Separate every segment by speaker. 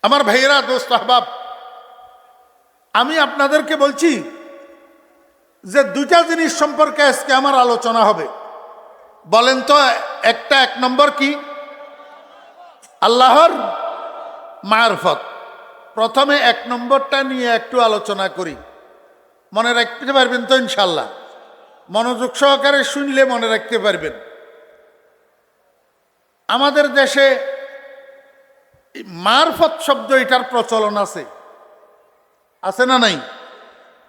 Speaker 1: আমার ভাইয়েরা, দোস্ত আহবাব, আমি আপনাদেরকে বলছি যে দুইটা জিনিস সম্পর্কে আজকে আমার আলোচনা হবে। বলেন তো, এক নম্বর কি? আল্লাহর মারফত। প্রথমে এক নম্বরটা নিয়ে একটু আলোচনা করি। মনে রাখতে পারবেন তো ইনশাল্লাহ? মনোযোগ সহকারে শুনলে মনে রাখতে পারবেন। আমাদের দেশে মারফত শব্দ, এটার প্রচলন আছে, আছে না নাই?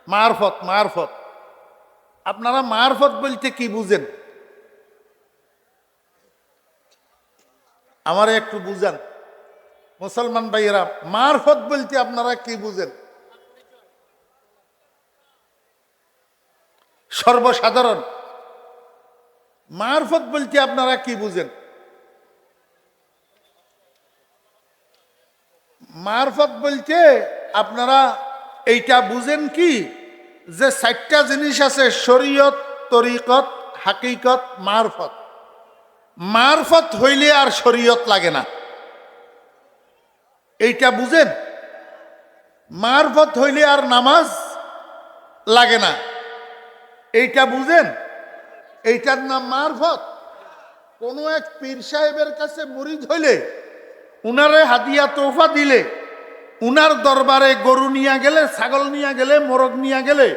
Speaker 1: মারফত, মারফত। আপনারা মারফত বলতে কি বুঝেন? আমারে একটু বুঝান মুসলমান ভাইয়েরা, মারফত বলতে আপনারা কি বুঝেন? সর্বসাধারণ মারফত বলতে আপনারা কি বুঝেন? মারফত বলতে আপনারা এইটা বুঝেন কি, যে 4টা জিনিস আছে: শরীয়ত, তরিকত, হাকিকত, মারফত। মারফত হইলে আর শরীয়ত লাগে না, এইটা বুঝেন? মারফত হইলে আর নামাজ লাগে না, এইটা বুঝেন? এইটার নাম মারফত। কোন এক পীর সাহেবের কাছে মুরিদ হইলে, উনারে হাদিয়া তোহফা দিলে, উনার দরবারে গরু নিয়ে গেলে, ছাগল নিয়ে গেলে, মোরগ নিয়ে গেলে,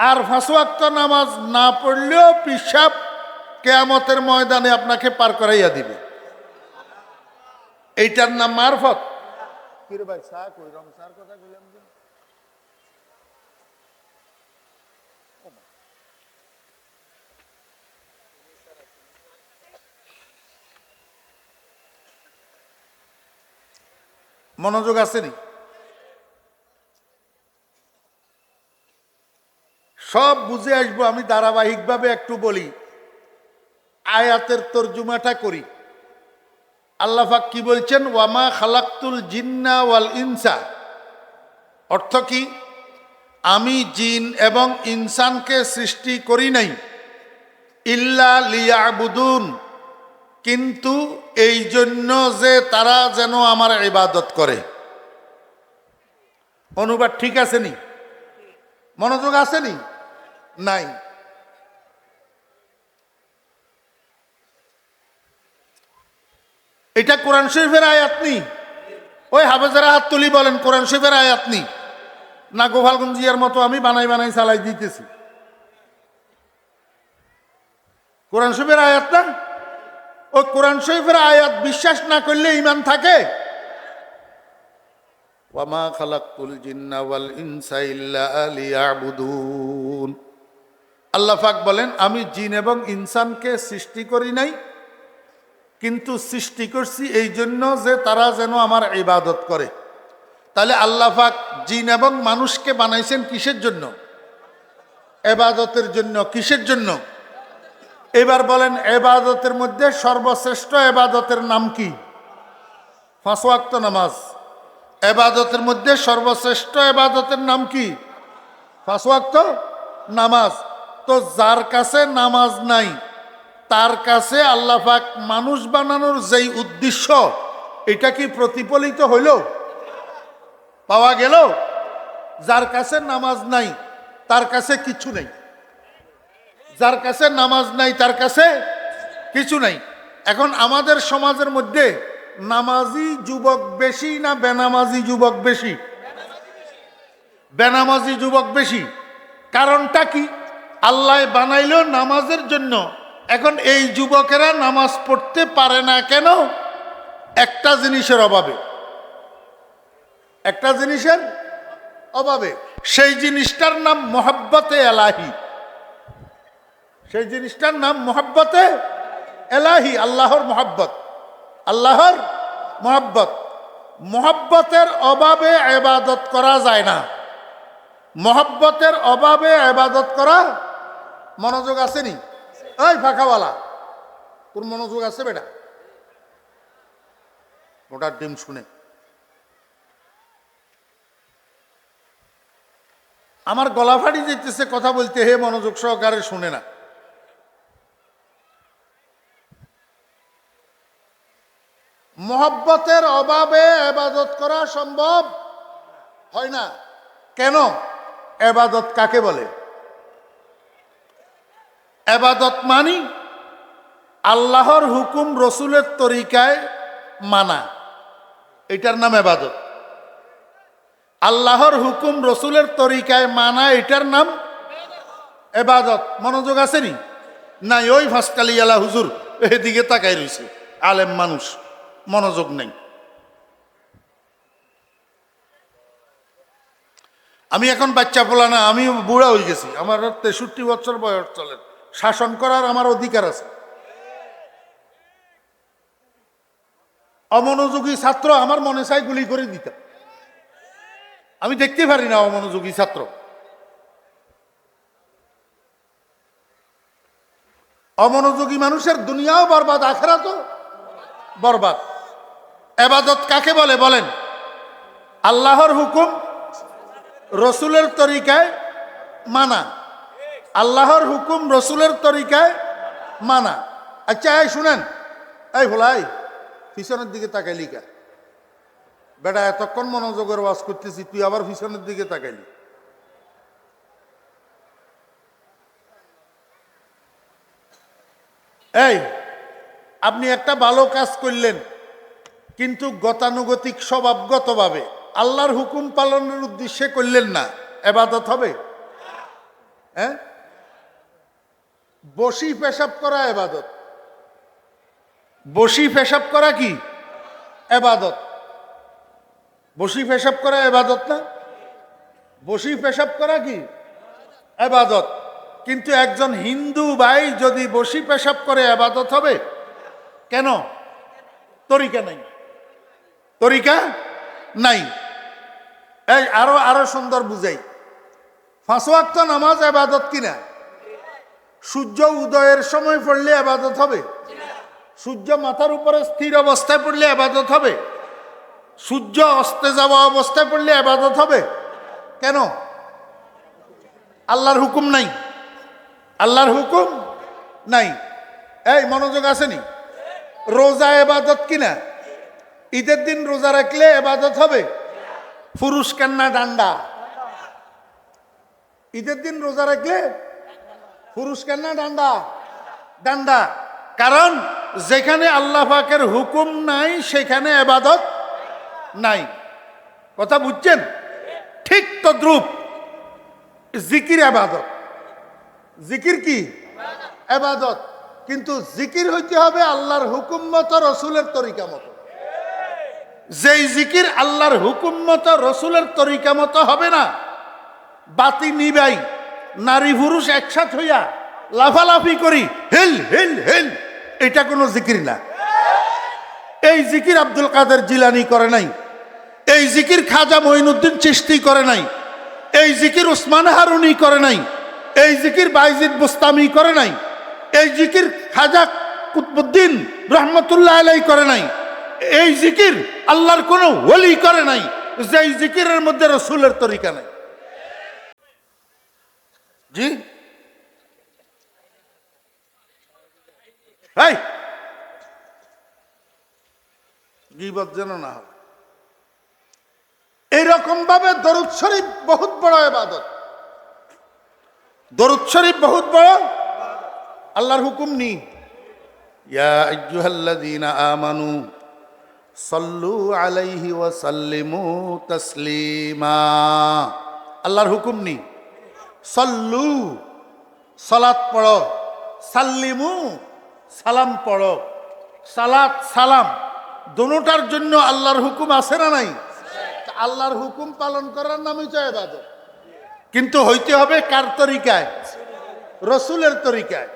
Speaker 1: আর 5 ওয়াক্ত নামাজ না পড়লেও পীর সাহেব কিয়ামতের ময়দানে আপনাকে পার করাইয়া দিবে। এইটার নাম মারফত। কিরে ভাই, চা কই? রং চার কথা কইলাম যে মনোযোগ আসেনি? সব বুঝে আসবো, আমি ধারাবাহিকভাবে একটু বলি, আয়াতের তরজুমাটা করি। আল্লাহ পাক কি বলছেন? ওয়ামা খালাকতুল জিন্না ওয়াল ইনসা। অর্থ কি? আমি জিন এবং ইনসানকে সৃষ্টি করি নাই ইল্লা লিয়াবুদুন, কিন্তু এই জন্য যে তারা যেন আমার ইবাদত করে। অনুবাদ ঠিক আসেনি? মনোযোগ আসেনি? নাই। এটা কোরআন শরীফের আয়াত নি? ওই হাফেজারা হাত তুলি বলেন, কোরআন শরীফের আয়াত নি? না গোপালগঞ্জিয়ার মতো আমি বানাই বানাই চালাই দিতেছি? কোরআন শরীফের আয়াত না? ওই কোরআন শরীফের আয়াত বিশ্বাস না করলে ঈমান থাকে? ওয়ামা খালাকতুল জিন্না ওয়াল ইনসা ইল্লা লিয়াবুদুন। আল্লাহ পাক বলেন, আমি জিন এবং ইনসানকে সৃষ্টি করি নাই, কিন্তু সৃষ্টি করছি এই জন্য যে তারা যেন আমার ইবাদত করে। তাহলে আল্লাহ পাক জিন এবং মানুষকে বানাইছেন কিসের জন্য? ইবাদতের জন্য। কিসের জন্য? এবার বলেন, ইবাদতের মধ্যে সর্বশ্রেষ্ঠ ইবাদতের নাম কি? 5 ওয়াক্ত নামাজ। ইবাদতের মধ্যে সর্বশ্রেষ্ঠ ইবাদতের নাম কি? 5 ওয়াক্ত নামাজ। তো যার কাছে নামাজ নাই, তার কাছে আল্লাহ পাক মানুষ বানানোর যেই উদ্দেশ্য, এটা কি প্রতিফলিত হইল? পাওয়া গেল? যার কাছে নামাজ নাই তার কাছে কিছু নেই। যার কাছে নামাজ নাই তার কাছে কিছু নাই। এখন আমাদের সমাজের মধ্যে নামাজি যুবক বেশি না বেনামাজি যুবক বেশি? বেনামাজি যুবক বেশি। কারণটা কি? আল্লাহ বানাইল নামাজের জন্য। এখন এই যুবকেরা নামাজ পড়তে পারে না কেন? একটা জিনিসের অভাবে। একটা জিনিসের অভাবে। সেই জিনিসটার নাম মোহাব্বতে এলাহি। সেই জিনিসটার নাম মোহাব্বতে এলাহি, আল্লাহর মোহাব্বত। আল্লাহর মোহাব্বত। মোহাব্বতের অভাবে ইবাদত করা যায় না। মোহাব্বতের অভাবে ইবাদত করা। মনোযোগ আসেনি? এই ফাঁকাওয়ালা, তোর মনোযোগ আছে বেটা? ওটার ডিম শুনে আমার গলা ফাটি যেতেছে কথা বলতে। হে মনোযোগ সহকারে শুনে না। মহব্বতের অভাবে ইবাদত করা সম্ভব হয় না। কেন? ইবাদত কাকে বলে? ইবাদত মানি আল্লাহর হুকুম রসুলের তরিকায় মানা, এটার নাম ইবাদত। আল্লাহর হুকুম রসুলের তরিকায় মানা, এটার নাম ইবাদত। মনোযোগ আসেনি? নাই, ওই ফাঁসকালিয়ালা হুজুর এদিকে তাকাই রয়েছে, আলেম মানুষ, মনোযোগ নেই। আমি এখন বাচ্চা পোলা না, আমি বুড়া হয়ে গেছি, আমার 63 বছর বয়স চলে, শাসন করার আমার অধিকার আছে। অমনোযোগী ছাত্র আমার মনে চাই গুলি করে দিতাম, আমি দেখতে পারি না অমনোযোগী ছাত্র। অমনোযোগী মানুষের দুনিয়াও বরবাদ, আখিরাতও বরবাদ। ইবাদত কাকে বলে বলেন? আল্লাহর হুকুম রসুলের তরিকায় মানা, আল্লাহর হুকুম রসুলের তরিকায় মানা। আচ্ছা এই শুনেন, এই ভোলাই পিছনের দিকে তাকাইলি কা? বেটা এতক্ষণ মনোযোগের ওয়াজ করতেছি, তুই আবার পিছনের দিকে তাকাইলি। এই আপনি একটা ভালো কাজ করলেন, কিন্তু গতানুগতিক স্বভাবগতভাবে আল্লাহর হুকুম পালনের উদ্দেশ্যে করলেন না, ইবাদত হবে? হ্যাঁ, বসি পেশাব করা ইবাদত। বসি পেশাব করা কি ইবাদত? বসি পেশাব করা ইবাদত না? বসি পেশাব করা কি ইবাদত? কিন্তু একজন হিন্দু ভাই যদি বসি পেশাব করে ইবাদত হবে? কেন? তরিকা নাই, তরিকা নাই। এই আরো সুন্দর বুঝাই, 5 ওয়াক্ত নামাজ ইবাদত কিনা? সূর্য উদয়ের সময় পড়লে ইবাদত হবে? সূর্য মাথার উপরে স্থির অবস্থায় পড়লে ইবাদত হবে? সূর্য অস্তে যাওয়া অবস্থায় পড়লে ইবাদত হবে? কেন? আল্লাহর হুকুম নাই, আল্লাহর হুকুম নাই। এই মনোযোগ আসেনি? রোজা ইবাদত কিনা? ঈদের দিন রোজা রাখলে ইবাদত হবে? পুরুষ কান্না ডান্ডা। ঈদের দিন রোজা রাখলে পুরুষ কান্না ডান্ডা, ডান্ডা। কারণ যেখানে আল্লাহ পাকের হুকুম নাই সেখানে ইবাদত নাই। কথা বুঝছেন? ঠিক তদ্রূপ জিকির ইবাদত। জিকির কি ইবাদত, কিন্তু জিকির হইতে হবে আল্লাহর হুকুম মতো, রসুলের তরিকা মতো। যেই জিকির আল্লাহর হুকুম মতো, রসুলের তরিকা মতো হবে না, বাতি নিবাই নারী পুরুষ একসাথ হইয়া লাফালাফি করি হেল হেল হেল, এটা কোনো জিকির না। এই জিকির আব্দুল কাদের জিলানী করে নাই, এই জিকির খাজা মঈনুদ্দিন চিশতি করে নাই, এই জিকির উসমান হারুনি করে নাই, এই জিকির বাইজিদ বুস্তামি করে নাই, এই জিকির খাজা কুতুবউদ্দিন রহমতুল্লাহ আলাইহি করে নাই, এই জিকির আল্লাহর কোন ওলি করে নাই, যেই জিকিরের মধ্যে রসুলের তরিকা নাই। জি এই গীবত যেন না হয়। এইরকম ভাবে দরুদ শরীফ বহুত বড় ইবাদত। দরুদ শরীফ বহুত বড়, আল্লাহর হুকুম নি ইয়া আইয়ুহাল্লাযীনা আমানু সাল্লু আলাইহি ওয়া সাল্লিমু তাসলিমা। আল্লাহর হুকুম নি সাল্লু সালাত পড়ো, সাল্লিমু সালাম পড়ো। সালাত সালাম দুটোটার জন্য আল্লাহর হুকুম আছে না নাই? আল্লাহর হুকুম পালন করার নামই তো ইবাদত, কিন্তু হইতে হবে কার তরিকায়? রসুলের তরিকায়।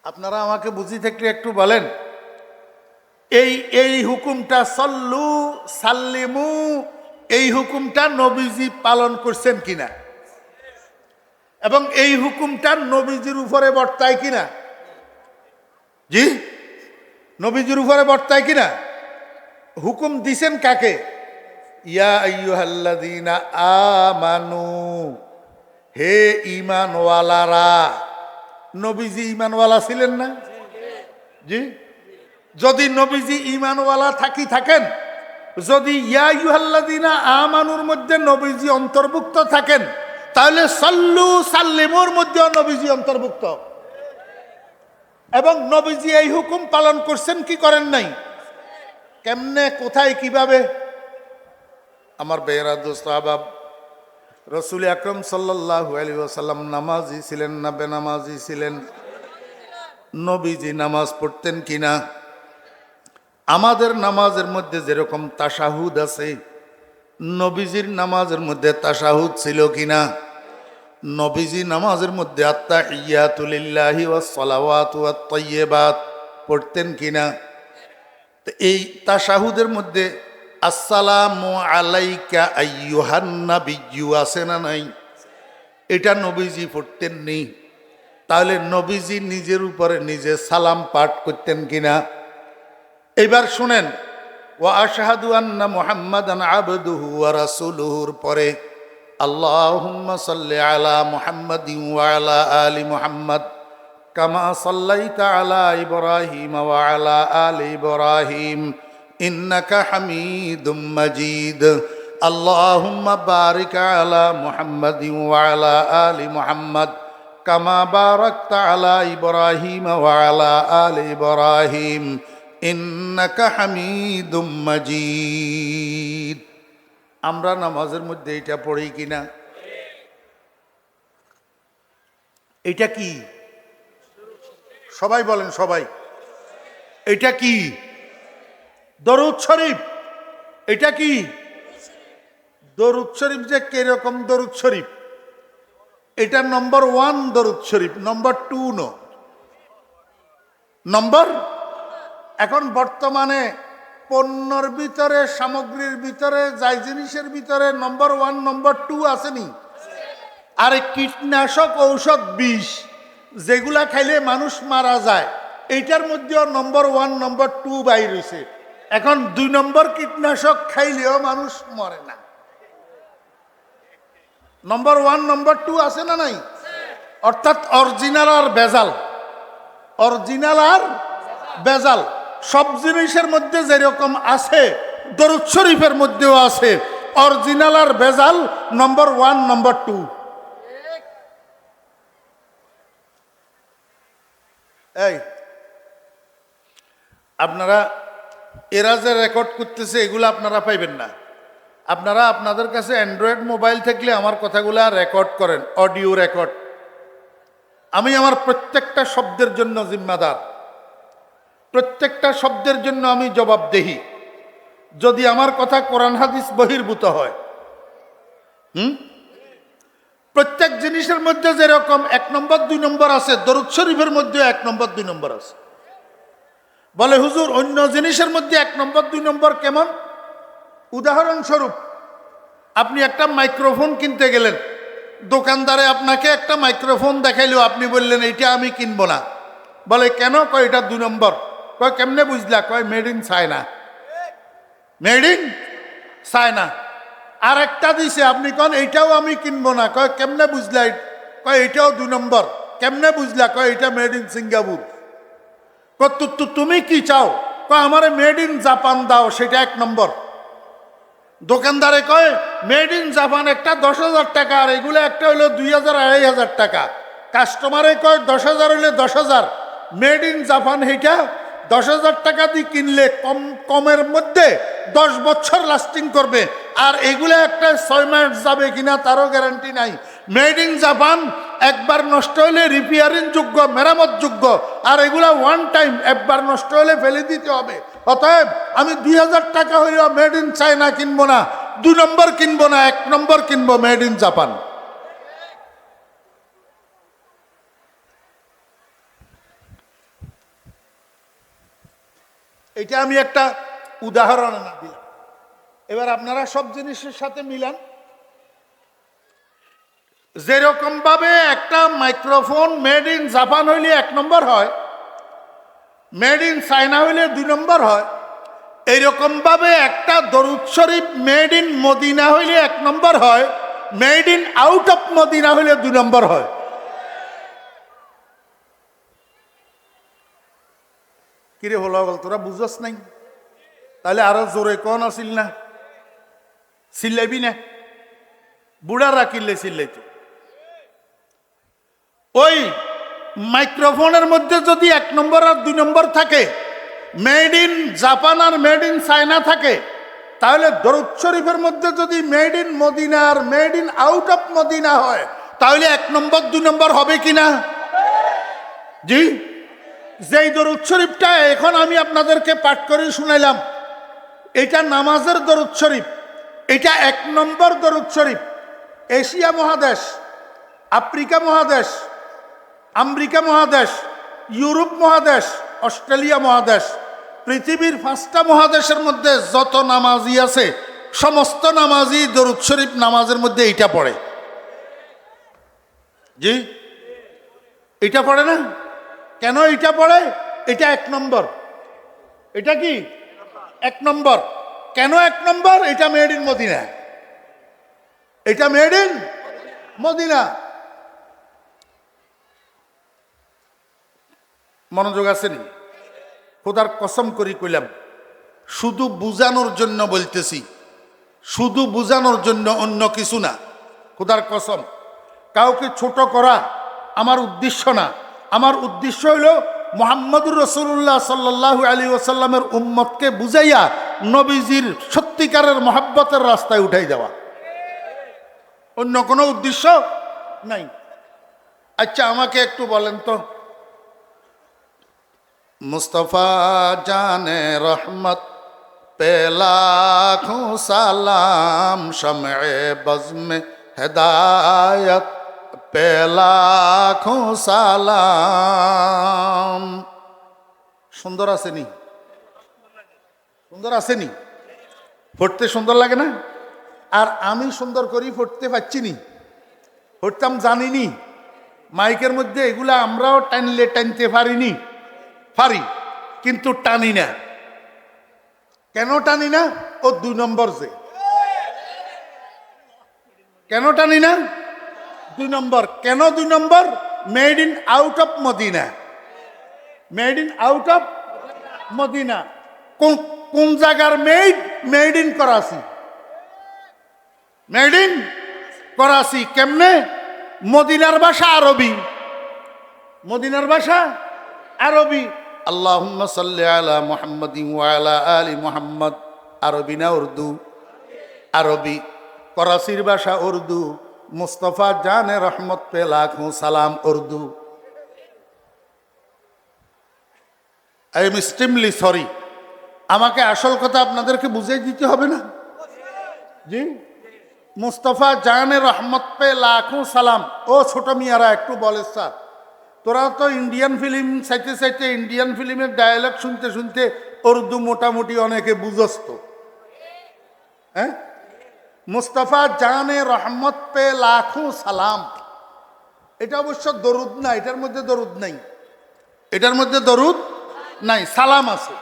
Speaker 1: আপনারা আমাকে বুঝি থাকলে একটু বলেন, এই হুকুমটা সল্লু সাল্লিমু, এই হুকুমটা নবীজি পালন করছেন কিনা, এবং এই হুকুমটা নবীজির উপরে বর্তায় কিনা? জি, নবীজির উপরে বর্তায় কিনা? হুকুম দিছেন কাকে? ইয়া আইয়ুহাল্লাযীনা আমানু, হে ঈমানওয়ালারা। নবীজি ঈমানওয়ালা ছিলেন না? জি, যদি নবীজি ঈমানওয়ালা থাকেন, যদি ইয়া আইয়ুহাল্লাযীনা আমানুর মধ্যে নবীজি অন্তর্ভুক্ত থাকেন, তাহলে সাল্লু সাল্লিমুর মধ্যেও নবীজি অন্তর্ভুক্ত। এবং নবীজি এই হুকুম পালন করছেন কি করেন নাই? কেমনে, কোথায়, কিভাবে? আমার বেয়েরা দোস্ত আহবাব, রসুল আকরম সাল্লাল্লাহু আলাইহি ওয়াসাল্লাম নামাজি ছিলেন না বেনামাজি ছিলেন? নবীজি নামাজ পড়তেন কিনা? আমাদের নামাজের মধ্যে যেরকম তাশাহুদ আছে, নবীজির নামাজের মধ্যে তাশাহুদ ছিল কিনা? নবীজি নামাজের মধ্যে আত্তাহিয়াতু লিল্লাহি ওয়াস সালাওয়াতু ওয়াত তাইয়্যিবাত পড়তেন কিনা? তো এই তাশাহুদের মধ্যে আসসালামু আলাইকা আইয়ুহান নাবিয়্যু আছে না নাই? এটা নবীজি পড়তেন নি? তাহলে নবীজি নিজের উপরে নিজে সালাম পাঠ করতেন কিনা? এবার শুনেন, ওয়া আশহাদু আন্না মুহাম্মাদান আবদুহু ওয়া রাসূলুহুর পরে আল্লাহুম্মা সাল্লি আলা মুহাম্মাদিন ওয়া আলা আলি মুহাম্মাদ কামা সাল্লাইতা আলা ইব্রাহিম ওয়া আলা আলি ইব্রাহিম ইন্নাকা হামিদুম মাজিদ। আল্লাহুম্মা বারিক আলা মুহাম্মাদিন ওয়া আলা আলি মুহাম্মাদ কামা বারাকতা আলা ইব্রাহিম ওয়া আলা আলি ইব্রাহিম ইন্নাকা হামিদুম মাজিদ। আমরা নামাজের মধ্যে এটা পড়ি কিনা? এটা কি? সবাই বলেন, সবাই। এটা কি? দরুদ শরীফ। এটা কি? দরুদ শরীফ। যে কিরকম দরুদ শরীফ? এটা নম্বর 1 দরুদ শরীফ, নম্বর 2 নো, নম্বর। এখন বর্তমানে পণ্যর ভিতরে, সামগ্রীর ভিতরে, যাই জিনিসের ভিতরে নম্বর 1 নম্বর 2 আসেনি? আর কীটনাশক, ঔষধ, বিষ যেগুলা খাইলে মানুষ মারা যায়, এইটার মধ্যেও নম্বর 1 নম্বর 2 বাইর হয়েছে। এখন 2 নম্বর কীটনাশক খাইলেও মানুষ মরে না। নম্বর 1 নম্বর 2 আছে না নাই? অর্থাৎ অরিজিনাল আর ভেজাল, অরিজিনাল আর ভেজাল সব জিনিসের মধ্যে যেরকম আছে, দরুদ শরীফের মধ্যেও আছে অরিজিনাল আর ভেজাল, নম্বর 1 নম্বর 2। এই আপনারা এরা যে রেকর্ড করতেছে, এগুলো আপনারা পাইবেন না। আপনারা আপনাদের কাছে অ্যান্ড্রয়েড মোবাইল থাকলে আমার কথাগুলা রেকর্ড করেন, অডিও রেকর্ড। আমি আমার প্রত্যেকটা শব্দের জন্য জিম্মাদার, প্রত্যেকটা শব্দের জন্য আমি জবাবদেহি। যদি আমার কথা কোরআন হাদিস বহির্ভূত হয়, প্রত্যেক জিনিসের মধ্যে যেরকম 1 নম্বর 2 নম্বর আছে, দরুদ শরীফের মধ্যে 1 নম্বর 2 নম্বর আছে। বলে হুজুর অন্য জিনিসের মধ্যে 1 নম্বর 2 নম্বর কেমন? উদাহরণস্বরূপ, আপনি একটা মাইক্রোফোন কিনতে গেলেন, দোকানদারে আপনাকে একটা মাইক্রোফোন দেখাইলো, আপনি বললেন এইটা আমি কিনবো না। বলে কেন? কয় এটা 2 নম্বর। কয় কেমনে বুঝলা? কয় made in China, made in China. আর একটা দিছে, আপনি কন এইটাও আমি কিনবো না। কয় কেমনে বুঝলা? কয় এইটাও 2 নম্বর। কেমনে বুঝলা? কয় এটা মেড ইন সিঙ্গাপুর। তুমি কি চাও? কয় আমারে মেড ইন জাপান দাও, সেটা 1 নম্বর। দোকানদারে কয় মেড ইন জাপান একটা 10,000 টাকা, আর এগুলো একটা হইলো 2,000-2,500 টাকা। কাস্টমারে কয় 10,000 হইলে 10,000, মেড ইন জাপান সেইটা 10,000 টাকা দিয়ে কিনলে কমের মধ্যে 10 বছর লাস্টিং করবে, আর এগুলো একটা 6 মাস যাবে কিনা তারও গ্যারান্টি নাই। মেড ইন জাপান একবার নষ্ট হলে রিপেয়ারিং যোগ্য, মেরামত যোগ্য, আর এগুলা 1 টাইম, একবার নষ্ট হলে ফেলে দিতে হবে। অতএব আমি 2,000 টাকা হইলেও মেড ইন চায়না কিনবো না, 2 নম্বর কিনবো না, 1 নম্বর কিনবো, মেড ইন জাপান। এটা আমি একটা উদাহরণ দিলাম। এবার আপনারা সব জিনিসের সাথে মিলান। যেরকম ভাবে একটা মাইক্রোফোন মেড ইন জাপান হইলে 1 নম্বর হয়, মেড ইন চায়না হইলে 2 নম্বর হয়, এইরকম ভাবে একটা দরুদ শরীফ মেড ইন মদিনা হইলে 1 নম্বর হয়, made in out of Medina হইলে 2 নম্বর হয়। কিরে হলো বল, তোরা বুঝস নাই? তাহলে আরো জোরে কন আসিল না, চিল্লাইবি না? বুড়ারা কিনলে চিল্লাইতো। ওই মাইক্রোফোনের মধ্যে যদি 1 নম্বর আর 2 নম্বর থাকে, মেড ইন জাপান আর মেড ইন চায়না থাকে, তাহলে দরুদ শরীফের মধ্যে যদি মেড ইন মদিনা আর made in out of Medina হয়, তাহলে 1 নম্বর 2 নম্বর হবে কিনা? জি। যেই দরুদ শরীফটা এখন আমি আপনাদেরকে পাঠ করে শুনাইলাম, এটা নামাজের দরুদ শরীফ, এটা 1 নম্বর দরুদ শরীফ। এশিয়া মহাদেশ, আফ্রিকা মহাদেশ, আমেরিকা মহাদেশ, ইউরোপ মহাদেশ, অস্ট্রেলিয়া মহাদেশ, পৃথিবীর 5টা মহাদেশের মধ্যে যত নামাজি আছে, সমস্ত নামাজি দরুদ শরীফ নামাজের মধ্যে এইটা পড়ে। জি, এটা পড়ে না? কেন এটা পড়ে? এটা 1 নম্বর। এটা কি 1 নম্বর? কেন 1 নম্বর? এটা মেড ইন মদিনা, এটা মেড ইন মদিনা। মনোযোগ আসেনি? খোদার কসম করি কইলাম, শুধু বুঝানোর জন্য বলতেছি, শুধু বুঝানোর জন্য, অন্য কিছু না। খোদার কসম, কাউকে ছোট করা আমার উদ্দেশ্য না। আমার উদ্দেশ্য হইল মুহাম্মদুর রাসূলুল্লাহ সাল্লাল্লাহু আলাইহি ওয়াসাল্লামের উম্মতকে বুঝাইয়া নবীজির সত্যিকারের মহব্বতের রাস্তায় উঠাই দেওয়া, অন্য কোনো উদ্দেশ্য নাই। আচ্ছা, আমাকে একটু বলেন তো, মুস্তফা জানে রহমত पे लाखों सलाम, शम्ए बज़्म हिदायत पे लाखों সালাম। সুন্দর আসেনি? সুন্দর আসেনি? পড়তে সুন্দর লাগে না? আর আমি সুন্দর করি পড়তে পারছি নি, পড়তাম জানিনি। মাইকের মধ্যে এগুলা আমরাও টানলে টানতে পারিনি, পারি কিন্তু টানি না। কেন টানি না? ও 2 নম্বর। যে কেন টানি না? 2 নম্বর। কেন 2 নম্বর? Made in out of Medina, made in out of Medina. কোন জায়গার made? Made in Karachi, made in Karachi. কেমনে? মদিনার ভাষা আরবি, মদিনার ভাষা আরবি। আল্লাহুম্মা সাল্লি আলা মুহাম্মাদিন ওয়া আলা আলি মুহাম্মদ। আরবি না উর্দু? আরবি। করাচির ভাষা উর্দু। মুস্তফা জানে রহমত পে লাখোं সালাম Urdu. I am extremely sorry. আমাকে আসল কথা আপনাদেরকে বুঝিয়ে দিতে হবে না? জি। মুস্তফা জানে রহমত পে লাখোं সালাম। ও ছোট মিয়ারা একটু বলে, স্যার তোরা তো ইন্ডিয়ান ফিল্ম চাইতে চাইতে, ইন্ডিয়ান ফিল্মের ডায়ালগ শুনতে শুনতে উর্দু মোটামুটি অনেকে বুঝস্ত। হ্যাঁ, মুস্তফা জানে রহমত পে লাখোं সালাম, এটা অবশ্য দরুদ না, এটার মধ্যে দরুদ নাই, এটার মধ্যে দরুদ নাই, সালাম আছে,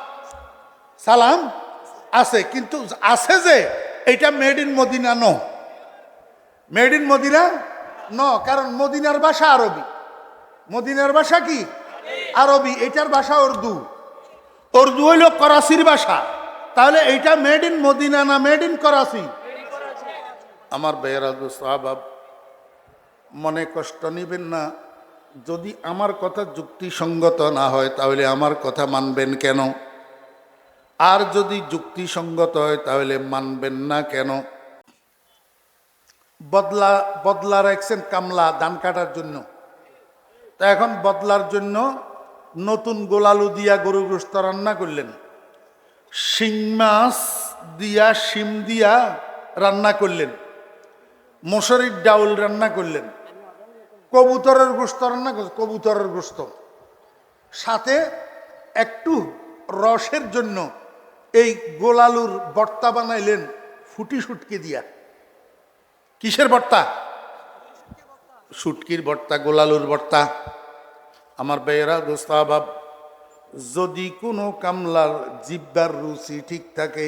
Speaker 1: সালাম আছে, কিন্তু আছে যে এটা মেড ইন মদিনা ন, মেড ইন মদিনা ন। কারণ মদিনার ভাষা আরবি, মদিনার ভাষা কি আরবি, এটার ভাষা উর্দু, উর্দু হইল করাচির ভাষা। তাহলে এইটা মেড ইন মদিনা না মেড ইন করাচি? আমার ভাইয়েরা সাহাবাব, মনে কষ্ট নিবেন না। যদি আমার কথা যুক্তিসঙ্গত না হয় তাহলে আমার কথা মানবেন কেন? আর যদি যুক্তিসঙ্গত হয় তাহলে মানবেন না কেন? বদলা রাখছেন কামলা ধান কাটার জন্য, তা এখন বদলার জন্য নতুন গোলালু দিয়া গরু গোশত রান্না করলেন, শিং মাছ দিয়া শিম দিয়া রান্না করলেন, মশারির ডাউল রান্না করলেন, কবুতরের গোশত রান্না করলেন, কবুতরের গোশত সাথে একটু রসের জন্য এই গোলালুর ভর্তা বানাইলেন ফুটি শুটকি দিয়া। কিসের ভর্তা? শুটকির ভর্তা, গোলালুর ভর্তা। আমার ভাইয়েরা দোস্তাবাব, যদি কোনো কামলার জিব্বার রুচি ঠিক থাকে,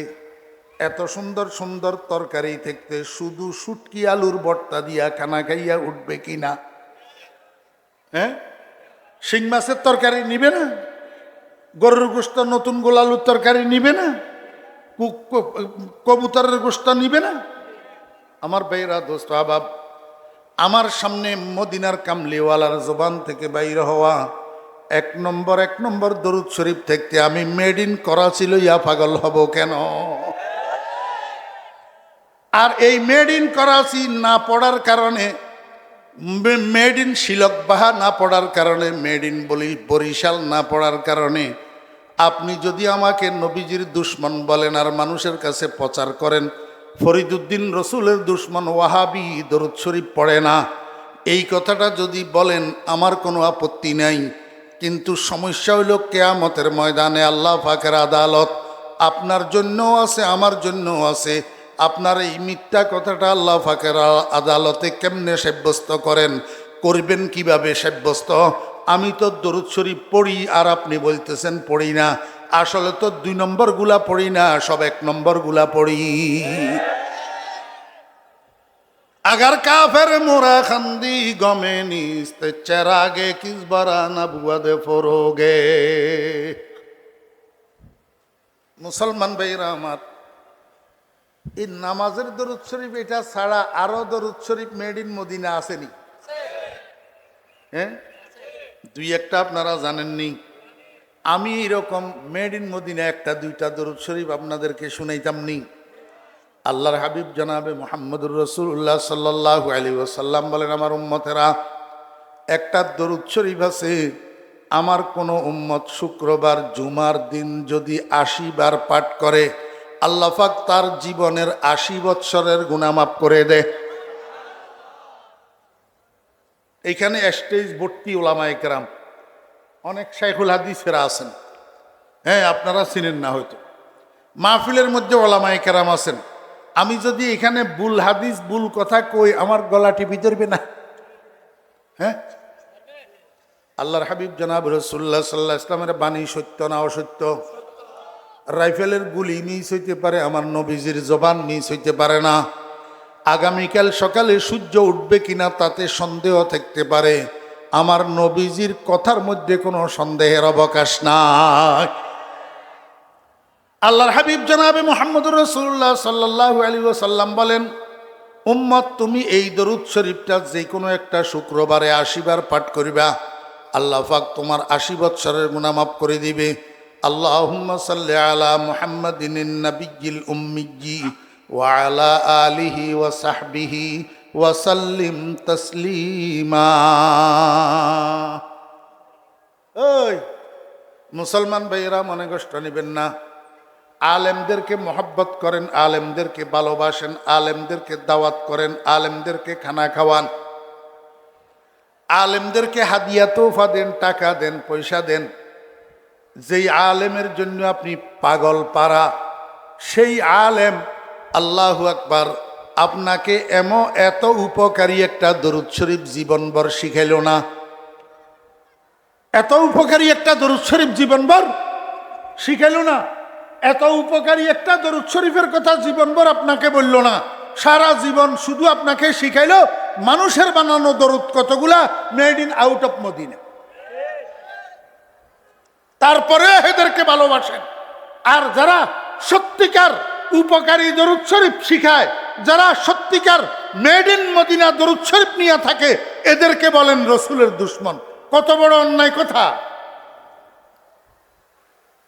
Speaker 1: এত সুন্দর সুন্দর তরকারি থাকতে শুধু শুটকি আলুর ভর্তা দিয়া খানা খাইয়া উঠবে কিনা? হ্যাঁ, শিং মাছের তরকারি নিবে না? গরুর গোশত নতুন গোলালুর তরকারি নিবে না? কবুতরের গোশত নিবে না? আমার ভাইরা, দোস্ত আবাব, আমার সামনে মদিনার কামলিওয়ালার জবান থেকে বাইর হওয়া এক নম্বর দরুদ শরীফ থেকে আমি মেড ইন করাচি লইয়া পাগল হব কেন? আর এই মেড ইন করাচি না পড়ার কারণে, মেড ইন শিলকবাহা না পড়ার কারণে, মেড ইন বরিশাল না পড়ার কারণে আপনি যদি আমাকে নবীজির দুশ্মন বলেন আর মানুষের কাছে প্রচার করেন ফরিদুদ্দিন রসুলের দুশ্মন, ওয়াহাবি, দরুদ শরীফ পড়ে না, এই কথাটা যদি বলেন আমার কোনো আপত্তি নাই। কিন্তু সমস্যা হইল কিয়ামতের ময়দানে আল্লাহ পাকের আদালত আপনার জন্যও আছে, আমার জন্যও আছে। আপনার এই মিথ্যা কথাটা আল্লাহ পাকের আদালতে কেমনে সাব্যস্ত করবেন কিভাবে সাব্যস্ত? আমি তো দরুদ শরীফ পড়ি আর আপনি বলতেছেন পড়ি না। আসলে তো 2 নম্বরগুলা পড়ি না, সব 1 নম্বরগুলা পড়ি। আগার কাফের মোরা খান্দি গমে নিস্তে চেরাগে কিস বারা না বুয়াদে ফরোগে। মুসলমান ভাইরা আমার, এই নামাজের দরুদ শরীফ এটা ছাড়া আরো দরুদ শরীফ মেড ইন মদিনা আসেনি? হ্যাঁ, 2-1টা আপনারা জানেননি। আমি এরকম মেড ইন মদিনা 1-2টা দরুদ শরীফ আপনাদেরকে শুনাইতাম নি। আল্লাহর হাবিব জনাবে মুহাম্মদুর রাসূলুল্লাহ সাল্লাল্লাহু আলাইহি ওয়াসাল্লাম বলেন, আমার উম্মতেরা, একটা দরুদ শরীফ আছে, আমার কোনো উম্মত শুক্রবার জুমার দিন যদি 80 বার পাঠ করে আল্লাহ পাক তার জীবনের 80 বৎসরের গুনাহ মাফ করে দেয়। এইখানে স্টেজ ভর্তি উলামায়ে কেরাম, অনেক শাইখুল হাদিসেরা আছেন। হ্যাঁ, আপনারা চিনেন না হয়তো। মাহফিলের মধ্যে উলামায়ে কেরাম আছেন। আমি যদি এখানে ভুল হাদিস ভুল কথা কই আমার গলা টিপি ধরবে না? হ্যাঁ, আল্লাহর হাবিব জনাব রাসূলুল্লাহ সাল্লাল্লাহু আলাইহি ওয়াসাল্লামের বাণী সত্য না অসত্য? রাইফেলের গুলি মিস হইতে পারে, আমার নবীজির জবান মিস হইতে পারে না। আগামীকাল সকালে সূর্য উঠবে কিনা তাতে সন্দেহ থাকতে পারে, আমার নবীজির কথার মধ্যে কোনো সন্দেহের অবকাশ নাই। আল্লাহর হাবিব জনাবে মুহাম্মদুর রাসূলুল্লাহ সাল্লাল্লাহু আলাইহি ওয়াসাল্লাম বলেন, উম্মত তুমি এই দরুদ শরীফটা যে কোনো একটা শুক্রবারে 80 বার পাঠ করিবা, আল্লাহ পাক তোমার 80 বৎসরের গুনাহ মাফ করে দিবে। আল্লাহুম্মা সাল্লি আলা মুহাম্মাদিন নাবিয়্যিল উম্মিয়্যি ওয়া আলা আলিহি ওয়া সাহবিহি ওয়া সাল্লিম তাসলিমা। ওই মুসলমান ভাইয়েরা, মনে কষ্ট নেবেন না। আলেমদেরকে মহব্বত করেন, আলেমদেরকে ভালোবাসেন, আলেমদেরকে দাওয়াত করেন, আলেমদেরকে খানা খাওয়ান, আলেমদেরকে হাদিয়া তোফা দেন, টাকা দেন, পয়সা দেন। যেই আলেমের জন্য আপনি পাগল পারা, সেই আলেম আল্লাহু আকবার আপনাকে এত উপকারী একটা দরুদ শরীফ জীবনভর শিখাইল না? এত উপকারী একটা দরুদ শরীফ জীবনভর শিখাইল না? এত উপকারী একটা দরুদ শরীফের কথা জীবনভর আপনাকে বলল না? সারা জীবন শুধু আপনাকে শিখাইল মানুষের বানানো দরুদ কতগুলা made in out of Medina. তারপরে এদেরকে ভালোবাসেন। আর যারা সত্যিকার উপকারী দরুদ শরীফ শিখায়, যারা সত্যিকার মেড ইন মদিনা দরুদ শরীফ নিয়ে থাকে, এদেরকে বলেন রসুলের দুশ্মন। কত বড় অন্যায় কথা!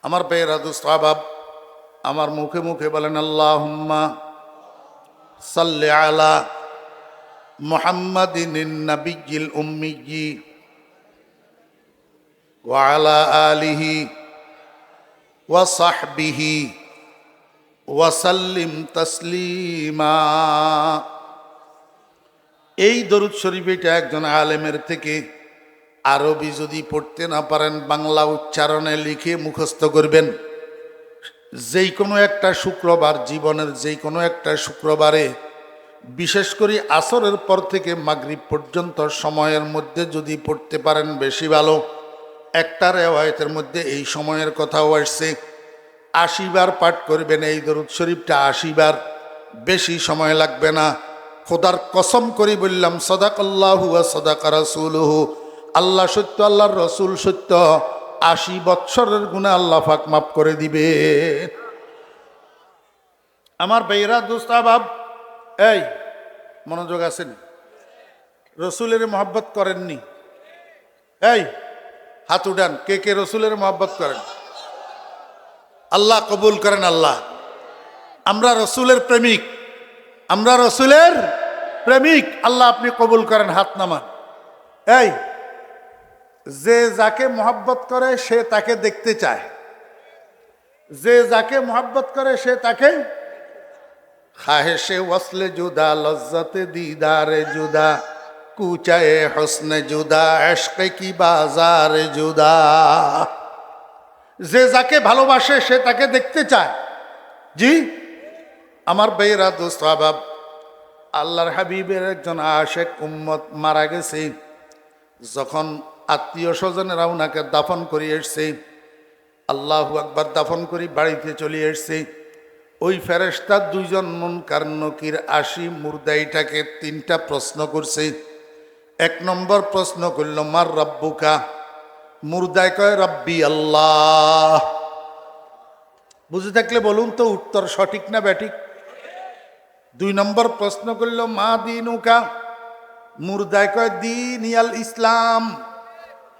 Speaker 1: আমার পেয়েরা দোস্ত আহবাব, আমার মুখে মুখে বলেন আল্লাহুম্মা সাল্লি আলা মুহাম্মাদিন নাবিয়্যিল উম্মিয়্যি ওয়া আলা আলিহি ওয়া সাহবিহি ওয়া সাল্লিম তাসলিমা। এই দরুদ শরীফ এটা একজন আলেমের থেকে আরবি যদি পড়তে না পারেন, বাংলা উচ্চারণে লিখে মুখস্থ করবেন। যেই কোনো একটা শুক্রবার, জীবনের যেই কোনো একটা শুক্রবারে, বিশেষ করে আসরের পর থেকে মাগরিব পর্যন্ত সময়ের মধ্যে যদি পড়তে পারেন বেশি ভালো। একটা রেওয়ায়েতের মধ্যে এই সময়ের কথাও আসছে, 80 বার পাঠ করবেন এই দরুদ শরীফটা, 80 বার, বেশি সময় লাগবে না। খোদার কসম করি বললাম, সাদাকাল্লাহু ওয়া সাদাকা রাসূলুহু, আল্লাহ সত্য, আল্লাহর রসুল সত্য, 80 বৎসরের গুনাহ আল্লাহ পাক মাফ করে দিবে। আমার ভাইরা দোস্ত আহবাব, এই মনোযোগ আছেন? রসুলের মহব্বত করেননি? এই হাত উঠান, কে কে রসুলের মহব্বত করেন? আল্লাহ কবুল করেন। আল্লাহ, আমরা রসুলের প্রেমিক, আমরা রসুলের প্রেমিক। আল্লাহ আপনি কবুল করেন, হাত নামান। এই যে যাকে মহব্বত করে সে তাকে দেখতে চায়, যে যাকে মহব্বত করে সে তাকে খাহেশে ওয়াসলে জুদা, লজ্জতে দিদারে জুদা, কুচায়ে হসনে জুদা, ইশকে কি বাজারে জুদা। যে যাকে ভালোবাসে সে তাকে দেখতে চায়। জি আমার ভাইয়েরা দোস্ত আহবাব, আল্লাহর হাবিবের একজন আশেক উম্মত মারা গেছে। যখন আত্মীয় স্বজনেরা ওনাকে দাফন করে এসছে, আল্লাহু আকবার, দাফন করি বাড়িতে চলে এসছে, ওই ফেরেশতা দুইজন মুনকার নকির আসি মুর্দাইটাকে 3টা প্রশ্ন করছে। 1 নম্বর প্রশ্ন করল, মার রাব্বুকা? মুর্দায় কয় রাব্বি আল্লাহ। বুঝে থাকলে বলুন তো উত্তর সঠিক না ব্যাঠিক? 2 নম্বর প্রশ্ন করল, মা দিনুকা? মুর্দায় কয় দিন ইয়াল ইসলাম।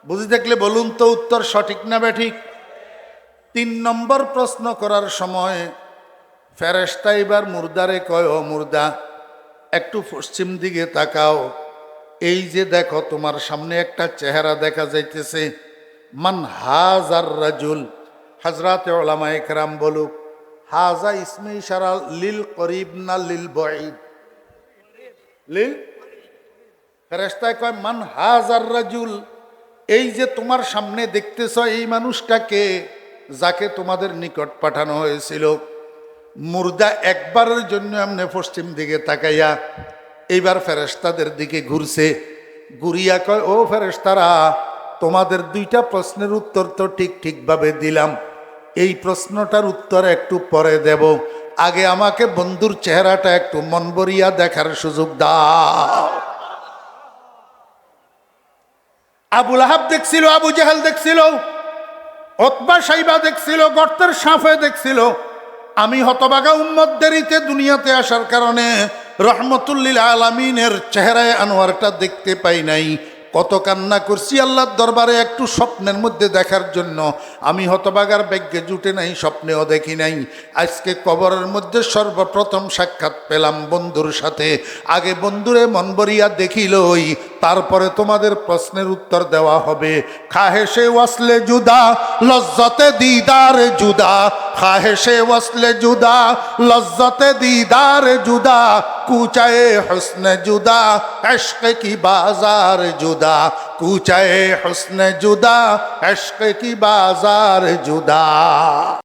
Speaker 1: বুঝে থাকলে বলুন তো উত্তর সঠিক না ব্যাঠিক? 3 নম্বর প্রশ্ন করার সময় ফেরেশতা এবার মুর্দারে কয়, ও মুর্দা, একটু পশ্চিম দিকে তাকাও। এই যে দেখো তোমার সামনে একটা চেহারা দেখা যাইতেছে, মান হাজার রাজুল? হযরতে উলামায়ে কেরাম বলুক, হাজা ইসমে ইশারা লিল করিব না লিল বাঈদ? লিল। ফেরেশতা কয় মান হাজার রাজুল? এই যে তোমার সামনে দেখতেছ এই মানুষটাকে, যাকে তোমাদের নিকট পাঠানো হয়েছিল। মুর্দা একবারের জন্য এমনি পশ্চিম দিকে তাকাইয়া এইবার ফেরেশতাদের দিকে ঘুরছে, ঘুরিয়া কয়, ও ফেরেশতারা, তোমাদের 2টা প্রশ্নের উত্তর তো ঠিকভাবে দিলাম, এই প্রশ্নটার উত্তর একটু পরে দেব, আগে আমাকে বন্ধুর চেহারাটা একটু মন ভরিয়া দেখার সুযোগ দাও। আবু লাহাব দেখছিল, আবু জাহেল দেখছিল, উতবা শাইবা দেখছিল, গর্তের সাফে দেখছিল। আমি হতভাগা উম্মত দেরিতে দুনিয়াতে আসার কারণে রহমতুল্লিল আলামিনের চেহারায় আনোয়ারটা দেখতে পাই নাই। কত কান্না করছি আল্লাহর দরবারে একটু স্বপ্নের মধ্যে দেখার জন্য। আমি হতভাগার ভাগ্যে জুটে নাই, স্বপ্নেও দেখি নাই। আজকে কবরের মধ্যে সর্বপ্রথম সাক্ষাৎ পেলাম বন্ধুর সাথে। আগে বন্ধুরে মন ভরিয়া দেখিলই, তারপরে তোমাদের প্রশ্নের উত্তর দেওয়া হবে। খাহেশে ওয়াসলে জুদা, লজ্জতে দিদারে জুদা, খাহেশে ওয়াসলে জুদা, লজ্জতে দিদারে জুদা, কুচায়ে হুসনে জুদা, ইশকে কি বাজার জুদা, কুচায়ে হুসনে জুদা, ইশকে কি বাজার জুদা।